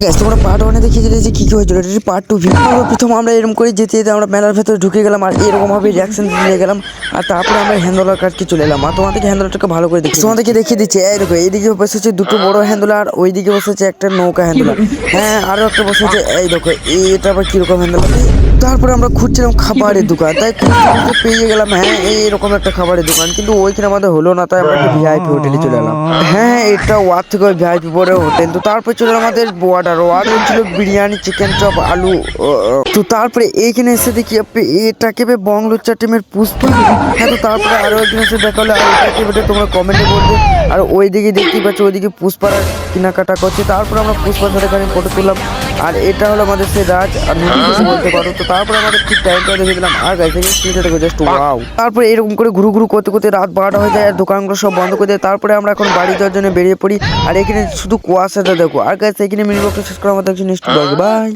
তোমরা পার্ট ওয়ানে দেখিয়ে দিলে যে কি কি হয়েছিল, এটা পার্ট টু ভিডিও। প্রথম আমরা এরকম করে যেতে যেতে আমরা মেলার ভেতরে ঢুকে গেলাম আর এরকম ভাবে রিয়াকশন দিয়ে গেলাম। আর তারপরে আমরা হ্যান্ডলার কাটকে চলে এলাম। আর তোমাদেরকে হ্যান্ডলারটাকে ভালো করে দেখি, তোমাদেরকে দেখিয়ে দিচ্ছে। এই দেখো, এইদিকে বসেছে দুটো বড় হ্যান্ডলার, ওইদিকে বসেছে একটা নৌকা হ্যান্ডলার, হ্যাঁ আরো একটা বসেছে। এই দেখো এটা আবার কিরকম হ্যান্ডলার। তারপরে আমরা খুঁজছিলাম খাবারের দোকান, তাই খুঁজতে পেয়ে গেলাম হ্যাঁ এইরকম একটা খাবারের দোকান, কিন্তু ওইখানে আমাদের হলো না, তাই আমরা একটা ভিআইপি হোটেলে চলে এলাম। হ্যাঁ এটা ওয়ার থেকে ভিআইপি পরে হোটেল। তো তারপরে চলে এলাম আমাদের অর্ডার ছিল বিরিয়ানি, চিকেন চপ, আলু। তো তারপরে এইখানে এসে দেখি এটাকে বংলুচ্চা টিমের পুষ্পা। হ্যাঁ তো তারপরে আরো একদিন এসে দেখা হলো, আর এটাকে তোমরা কমেন্টে বলবে। আর ওইদিকে দেখতেই পাচ্ছ ওইদিকে পুষ্পার কেনাকাটা করছে। তারপর আমরা পুষ্পার সাথে খানি ফটো তুললাম। আর এটা হলো আমাদের সেই রাজ আর নদী বলতে পারো। তো তারপরে আমাদের ঠিক টাইমটা দেখে দিলাম আর গাইছে জাস্ট ওয়াও। তারপরে এরকম করে ঘুরু ঘুরু করতে করতে রাত 12টা হয়ে যায় আর দোকানগুলো সব বন্ধ করে দেয়। তারপরে আমরা এখন বাড়ি যাওয়ার জন্য বেরিয়ে পড়ি। আর এখানে শুধু কুয়াশাটা দেখো। আর গাইছে এখানে মিনি ব্লগটা শেষ করার মতো কিছু নেক্সট ব্লগে বাই।